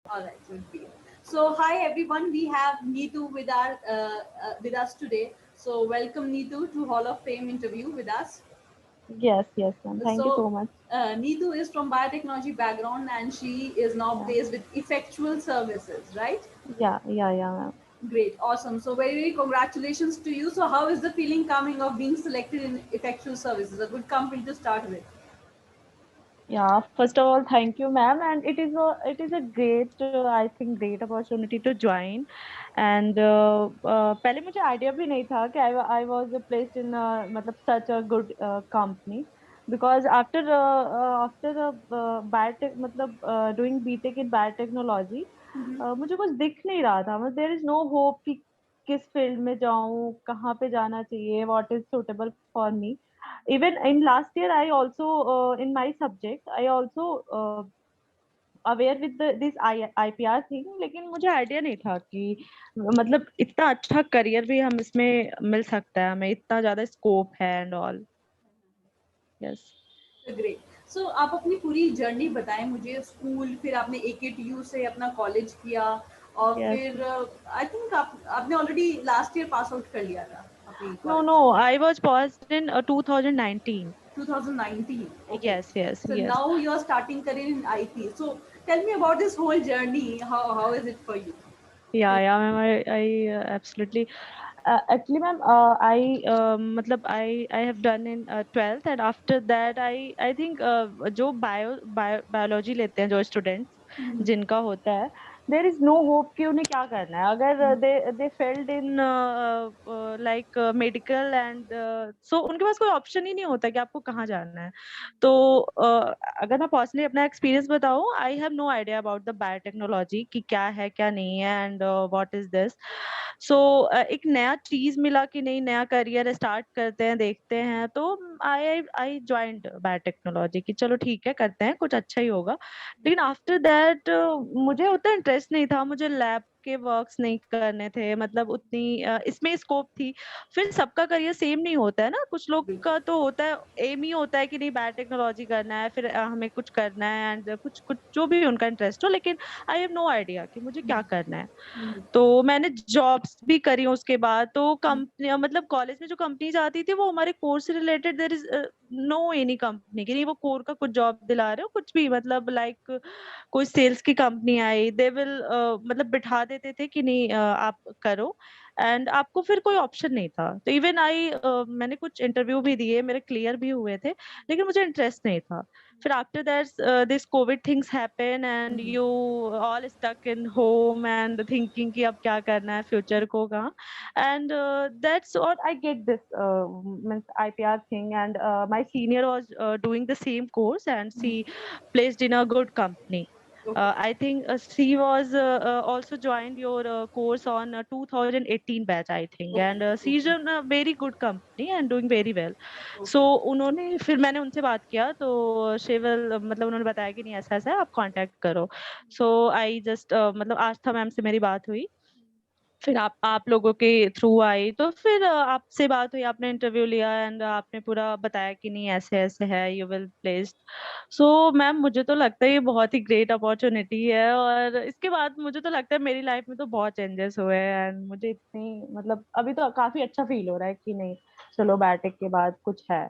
All right, would be. So, hi everyone. We have Neetu with us today. So, welcome Neetu to Hall of Fame interview with us. Yes, yes, ma'am. Thank you So, so much. Neetu is from biotechnology background and she is now Yeah, placed with Effectual Services, right? yeah, ma'am. Great, awesome. So, very, very congratulations to you. So, how is the feeling coming of being selected in Effectual Services? A good company to start with. Yeah, first of all, thank you, ma'am. And it is a great, I think, great opportunity to join. And पहले मुझे idea भी नहीं था कि I was placed in मतलब such a good company because after biotech मतलब doing BTech in biotechnology मुझे कुछ दिख नहीं रहा था मतलब there is no hope कि किस फील्ड में जाऊं कहाँ पे जाना चाहिए what is suitable for me. Even in last year I also in my subject I also aware with this IPR thing लेकिन मुझे आइडिया नहीं था कि मतलब इतना अच्छा करियर भी हम इसमें मिल सकता है हमें इतना ज्यादा स्कोप है एंड ऑल. यस. ग्रेट. सो आप अपनी पूरी जर्नी बताएं मुझे. स्कूल, फिर आपने AKTU से अपना कॉलेज किया और यस. फिर आई थिंक आपने already last year pass out कर लिया था अपनी no college. No I was passed in 2019. 2019. Okay. Yes yes So yes. now you are starting career in IT. So tell me about this whole journey. How is it for you? Yeah ma'am, I absolutely actually ma'am मतलब I have done in 12th and after that I think जो biology लेते हैं जो students जिनका होता है there is no hope कि उन्हें क्या करना है अगर they failed in like medical and so उनके पास कोई ऑप्शन ही नहीं होता कि आपको कहाँ जाना है. तो अगर मैं पर्सनली अपना एक्सपीरियंस बताऊं I have no idea about the biotechnology कि क्या है क्या नहीं है and what is this. So एक नया चीज मिला कि नहीं नया करियर स्टार्ट करते हैं देखते हैं तो आई आई ज्वाइंड बायोटेक्नोलॉजी कि चलो ठीक है करते हैं कुछ अच्छा ही होगा. लेकिन आफ्टर दैट मुझे उतना इंटरेस्ट नहीं था मुझे लैब के वर्क्स नहीं करने थे मतलब उतनी इसमें स्कोप थी. फिर सबका करियर सेम नहीं होता है ना कुछ लोग का तो होता है एम ही होता है कि नहीं बायोटेक्नोलॉजी करना है फिर हमें कुछ करना है एंड कुछ कुछ जो भी उनका इंटरेस्ट हो लेकिन आई हैव नो आइडिया कि मुझे क्या करना है. तो मैंने जॉब्स भी करी उसके बाद तो कंपनी मतलब कॉलेज में जो कंपनीज आती थी वो हमारे कोर्स से related there is no any company कि नहीं वो कोर का कुछ जॉब दिला रहे हो कुछ भी मतलब लाइक कोई सेल्स की कंपनी आई दे विल मतलब बिठा देते थे कि नहीं आप करो एंड आपको फिर कोई ऑप्शन नहीं था. तो इवन मैंने कुछ इंटरव्यू भी दिए मेरे क्लियर भी हुए थे लेकिन मुझे इंटरेस्ट नहीं था. फिर after that this covid things happen and you all stuck in home and thinking कि अब क्या करना है फ्यूचर को कहाँ and that's what I get this means IPR thing and my senior was doing the same course and she placed in a good company. Okay. I think she was also joined your course on 2018 batch I think Okay. and she's Okay. in a very good company and doing very well. So Okay. उन्होंने फिर मैंने उनसे बात किया तो शेवल मतलब उन्होंने बताया कि नहीं ऐसा ऐसा है आप कांटेक्ट करो. सो आई जस्ट मतलब आस्था मैम से मेरी बात हुई फिर आप लोगों के थ्रू आई तो फिर आपसे बात हुई आपने इंटरव्यू लिया एंड आपने पूरा बताया कि नहीं ऐसे ऐसे है you will placed. So ma'am मुझे तो लगता है ये बहुत ही ग्रेट अपॉर्चुनिटी है और इसके बाद मुझे तो लगता है मेरी लाइफ में तो बहुत चेंजेस हुए हैं एंड मुझे इतनी मतलब अभी तो काफी अच्छा फील हो रहा है कि नहीं चलो बैटेक के बाद कुछ है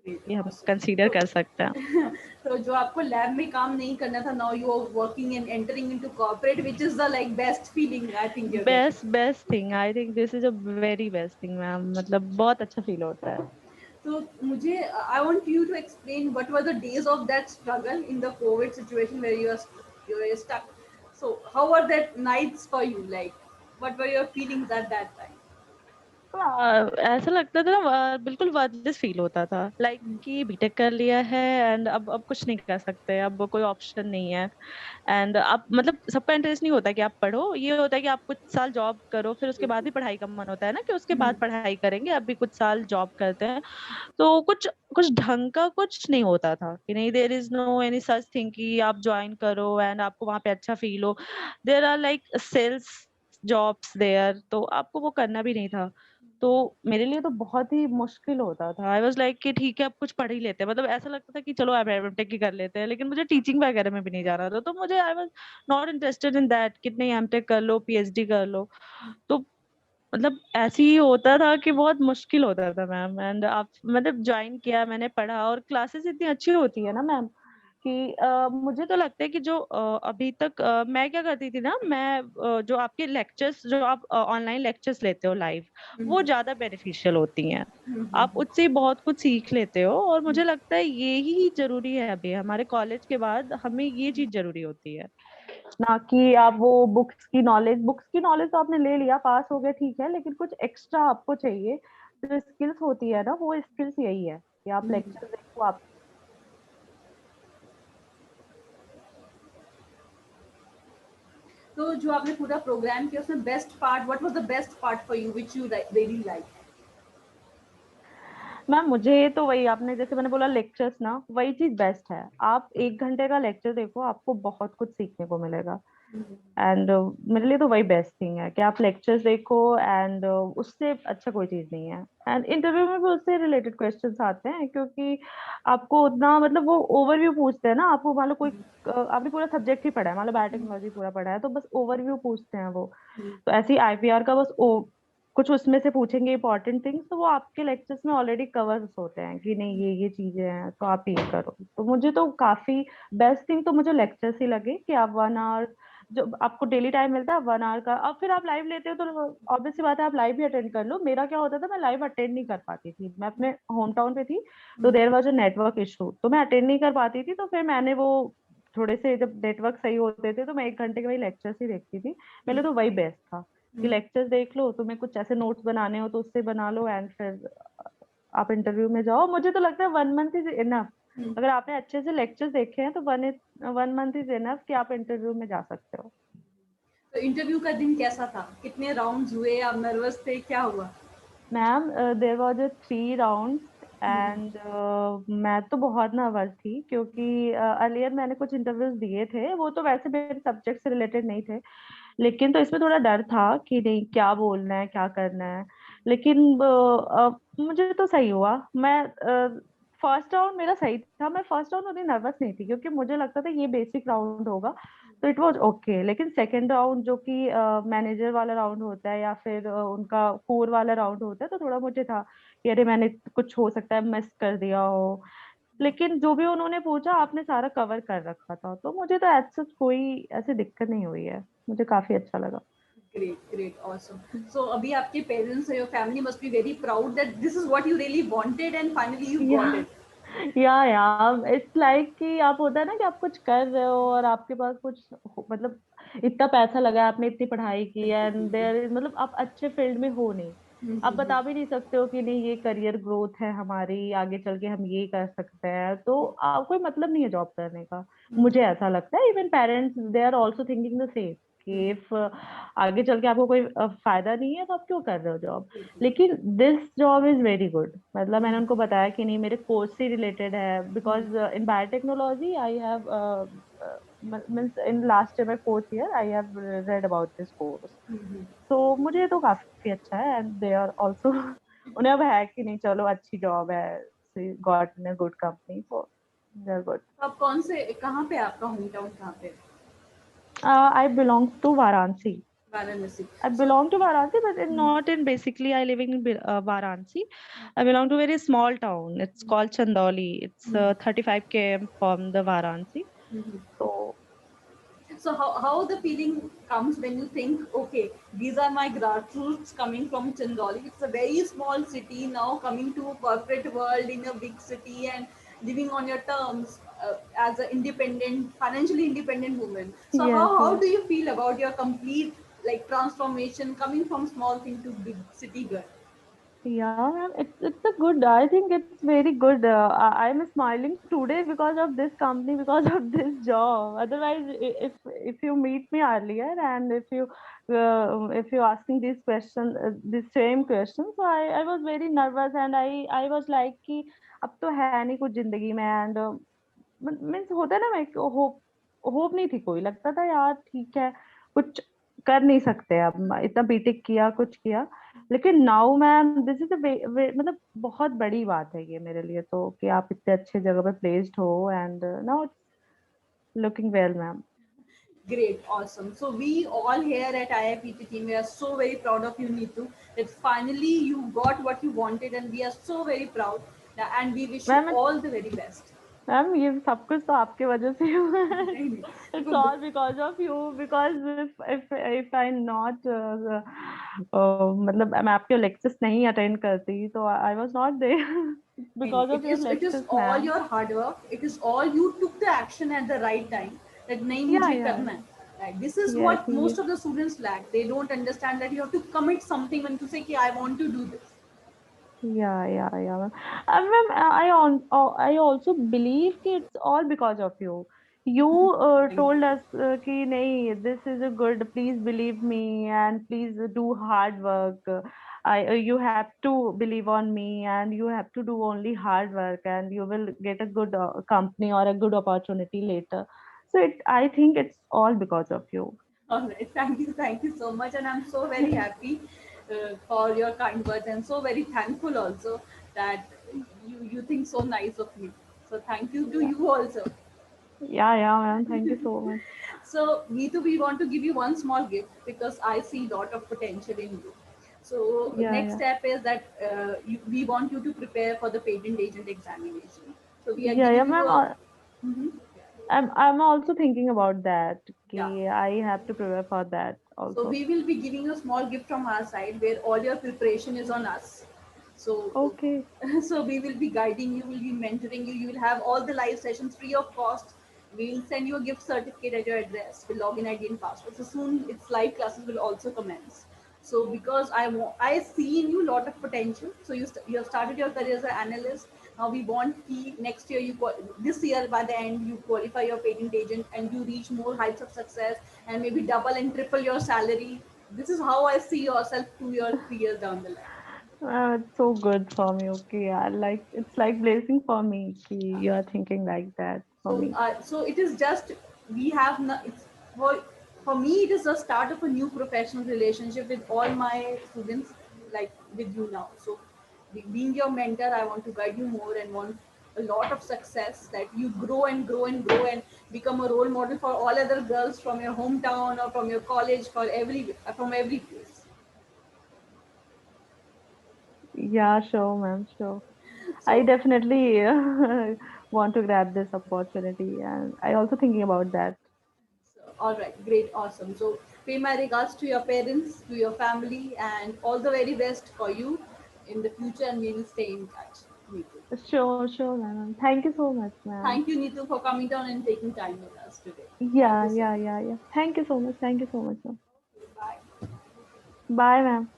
Great. ये हम Awesome. कंसीडर कर सकते हैं. तो जो आपको लैब में काम नहीं करना था, now you are working and entering into corporate, which is the like best feeling I think you are best getting. Best thing I think this is a very best thing ma'am मतलब बहुत अच्छा feel होता है. तो मुझे I want you to explain what were the days of that struggle in the covid situation where you are stuck. So how are that nights for you, like what were your feelings at that time? ऐसा लगता था ना बिल्कुल वर्दलेस feel होता था like कि BTech कर लिया है एंड अब कुछ नहीं कर सकते अब कोई ऑप्शन नहीं है. एंड आप मतलब सबका इंटरेस्ट नहीं होता कि आप पढ़ो ये होता है कि आप कुछ साल जॉब करो फिर उसके बाद भी पढ़ाई का मन होता है ना कि उसके बाद पढ़ाई करेंगे अब भी कुछ साल जॉब करते हैं. तो कुछ कुछ ढंग का कुछ नहीं होता था कि नहीं there is no any such thing कि आप ज्वाइन करो एंड आपको वहां पे अच्छा फील हो. There are like sales jobs there तो आपको वो करना भी नहीं था. तो मेरे लिए तो बहुत ही मुश्किल होता था। आई वाज़ लाइक कि ठीक है अब कुछ पढ़ ही लेते हैं। मतलब ऐसा लगता था कि चलो अब एमटेक ही कर लेते हैं, लेकिन मुझे टीचिंग वगैरह में भी नहीं जाना था। तो मुझे I was not interested in that कि नहीं एमटेक कर लो, पीएचडी कर लो। तो मतलब ऐसे ही होता था कि बहुत मुश्किल होता था मैम। एंड आप मतलब ज्वाइन किया, मैंने पढ़ा और क्लासेस इतनी अच्छी होती है ना मैम कि मुझे तो लगता है कि जो अभी तक मैं क्या करती थी ना, मैं जो आपके लेक्चर्स जो आप ऑनलाइन लेक्चर्स लेते हो लाइव, वो हम्म, ज्यादा बेनिफिशियल होती हैं। आप हम्म, उससे बहुत कुछ सीख लेते हो और हम्म, मुझे लगता है ये ही जरूरी है। अभी हमारे कॉलेज के बाद हमें ये चीज जरूरी होती है, ना कि आप वो बुक्स की नॉलेज तो आपने ले लिया, पास हो गए, ठीक है, लेकिन कुछ एक्स्ट्रा आपको चाहिए। जो स्किल्स होती है ना, वो स्किल्स यही है कि आप हम्म। लेक्चर देखो आप। तो जो आपने पूरा प्रोग्राम किया उसमें best part, what was the best part for you which you really like? Ma'am मुझे तो वही, आपने जैसे मैंने बोला लेक्चर्स ना, वही चीज बेस्ट है। आप 1 घंटे का लेक्चर देखो, आपको बहुत कुछ सीखने को मिलेगा। एंड मेरे लिए तो वही बेस्ट थिंग है कि आप लेक्चर्स देखो। एंड उससे अच्छा कोई चीज नहीं है। एंड इंटरव्यू में भी उससे रिलेटेड क्वेश्चंस आते हैं, क्योंकि आपको उतना मतलब वो ओवरव्यू पूछते हैं ना। आपको मान लो कोई आपने पूरा सब्जेक्ट ही पढ़ा है, मान लो बायोटेक्नोलॉजी पूरा पढ़ा है, तो बस ओवरव्यू पूछते हैं वो। तो ऐसे ही आईपीआर का बस कुछ उसमें से पूछेंगे इंपॉर्टेंट थिंग्स, तो वो आपके लेक्चर्स में ऑलरेडी कवर्स होते हैं कि नहीं ये चीजें हैं तो आप ये करो। तो मुझे तो काफी बेस्ट थिंग तो मुझे लेक्चर्स ही लगे कि आप 1 आवर जो आपको डेली टाइम मिलता है 1 आवर का, अब फिर आप लाइव लेते हो तो ऑब्वियस सी बात है आप लाइव भी अटेंड कर लो। मेरा क्या होता था, मैं लाइव अटेंड नहीं कर पाती थी, मैं अपने होम टाउन पे थी, तो there was a network issue, तो मैं अटेंड नहीं कर पाती थी। तो फिर मैंने वो थोड़े से जब नेटवर्क सही होते थे तो मैं 1 घंटे के वही लेक्चर्स ही देखती थी। मेरे लिए तो वही बेस्ट था कि लेक्चर्स देख लो, तुम्हें कुछ ऐसे नोट्स बनाने हो तो उससे बना लो, एंड फिर आप इंटरव्यू में जाओ। मुझे तो लगता है 1 मंथ इज इनफ। अगर आपने अच्छे से लेक्चर्स देखे हैं तो 1 मंथ इज इनफ कि आप इंटरव्यू में जा सकते हो। तो इंटरव्यू का दिन कैसा था? कितने राउंड्स हुए? आप नर्वस थे? क्या हुआ? Ma'am there was a 3 rounds. And मैं तो बहुत नर्वस थी, क्योंकि अर्लियर मैंने कुछ इंटरव्यूज दिए थे, वो तो वैसे मेरे सब्जेक्ट से रिलेटेड नहीं थे, लेकिन तो इसमें थोड़ा डर था कि नहीं क्या बोलना है क्या करना है। लेकिन मुझे तो सही हुआ। मैं फर्स्ट राउंड मेरा सही था, मैं फर्स्ट राउंड उतनी नर्वस नहीं थी, क्योंकि मुझे लगता था ये बेसिक राउंड होगा, तो इट वाज ओके। लेकिन सेकंड राउंड जो कि मैनेजर वाला राउंड होता है या फिर उनका कोर वाला राउंड होता है, तो थोड़ा मुझे था कि अरे मैंने कुछ हो सकता है मिस कर दिया हो। लेकिन जो भी उन्होंने पूछा आपने सारा कवर कर रखा था, तो मुझे तो ऐसा कोई ऐसी दिक्कत नहीं हुई है। मुझे काफी अच्छा लगा। Great, great, awesome. सो अभी आपके parents, your family must be very proud that this is what you really wanted and finally you या गॉट इट। या इट्स लाइक कि आप होता है ना कि आप कुछ कर रहे हो और आपके पास कुछ मतलब इतना पैसा लगा है, आपने इतनी पढ़ाई की है, एंड देयर मतलब आप अच्छे फील्ड में हो नहीं, आप बता भी नहीं सकते हो कि नहीं ये करियर ग्रोथ है हमारी, आगे चल के हम ये कर सकते हैं, तो कोई मतलब नहीं है जॉब करने का। मुझे ऐसा लगता है even parents they are also thinking the same कि इफ आगे चल के आपको कोई फायदा नहीं है तो आप क्यों कर रहे हो जॉब। लेकिन this job is very good. मतलब मैंने उनको बताया कि नहीं मेरे कोर्स से रिलेटेड है, because in biotechnology I have means in last year my fourth year I have read about this course. तो मुझे तो काफी अच्छा है, एंड दे आर ऑल्सो उन्हें अब है कि नहीं चलो अच्छी जॉब है, got in a good company, so they are good. आप कौन से, कहाँ पे आपका होम टाउन कहाँ पे? I belong to Varanasi. Varanasi. I so belong to Varanasi, but not in basically I live in Varanasi. I belong to a very small town. It's called Chandauli. It's 35 km from the Varanasi. So so how the feeling comes when you think, okay, these are my grassroots coming from Chandoli. It's a very small city now coming to a corporate world in a big city and living on your terms as an independent, financially independent woman. So yes, how yes. do you feel about your complete like transformation coming from small thing to big city girl? Yeah, ma'am, it's a good. I think it's very good. I'm smiling today because of this company, because of this job. Otherwise, if you meet me earlier and if you asking these questions, the same questions, so I was very nervous, and I was like कि अब तो है नहीं कुछ जिंदगी में, and means होता है ना, मैं होप होप नहीं थी कोई, लगता था यार ठीक है कुछ कर नहीं सकते अब, इतना बीटेक किया कुछ किया, लेकिन नाउ मैम दिस इज मतलब बहुत बड़ी बात है ये मेरे लिए तो, कि आप इतने अच्छे जगह पे प्लेस्ड हो, and now it's looking well ma'am. Great, awesome. So we all here at IIPT team, we are so very proud of you, Neetu, that finally you got what you wanted, and we are so very proud. And we wish you ma'am all the very best. Ma'am ये सब कुछ तो आपके वजह से ही हुआ है. नहीं नहीं, It's देखो, all because of you, because if I not मतलब मैं आपके लेक्चर्स नहीं अटेंड करती तो I was not there. नहीं, नहीं, Because of your it is lectures all ma'am. your hard work. It is all you took the action at the right time. That नहीं Yeah, मुझे yeah, करना है. Like, this is yes, what yes. most of the students lack. They don't understand that you have to commit something when to say कि I want to do this. Yeah, yeah, yeah, ma'am. Ma'am, I also believe कि it's all because of you. You Thank told you. us कि नहीं, this is a good. Please believe me and please do hard work. You have to believe on me and you have to do only hard work and you will get a good company or a good opportunity later. So I think it's all because of you. All right, thank you so much, and I'm so very happy for your kind words, and so very thankful also that you think so nice of me. So thank you to Yeah, you also. yeah, yeah, ma'am. Thank you so much. So Neetu, we want to give you one small gift because I see lot of potential in you. So Yeah, next yeah. step is that we want you to prepare for the patent agent examination. So we are Yeah, yeah, giving you ma'am. a. Mhm. I'm also thinking about that. Yeah. कि I have to prepare for that So also. we will be giving you a small gift from our side where all your preparation is on us. So, Okay. so we will be guiding you, will be mentoring you. You will have all the live sessions free of cost. We will send you a gift certificate at your address with login ID and password. So soon, its live classes will also commence. So because I see in you a lot of potential. So you have started your career as an analyst. Now we want key next year this year by the end you qualify your patent agent and you reach more heights of success and maybe double and triple your salary. This is how I see yourself 2 years, 3 years down the line. It's so good for me. Okay, yeah, like it's like blessing for me. कि you are thinking like that for So, me. so it is just we have no, it's for me it is the start of a new professional relationship with all my students, like with you now. So, being your mentor, I want to guide you more and want a lot of success that you grow and grow and grow and become a role model for all other girls from your hometown or from your college for from every place. Yeah, sure, ma'am, sure. I So, definitely want to grab this opportunity, and I also thinking about that. all right, great, awesome. So, pay my regards to your parents, to your family, and all the very best for you in the future. And we will stay in touch. Neetu. Sure, sure, ma'am. Thank you so much, ma'am. Thank you, Neetu, for coming down and taking time with us today. Thank you Yeah, so yeah, much. yeah, yeah. Thank you so much. Thank you so much, ma'am. Bye. Bye, ma'am.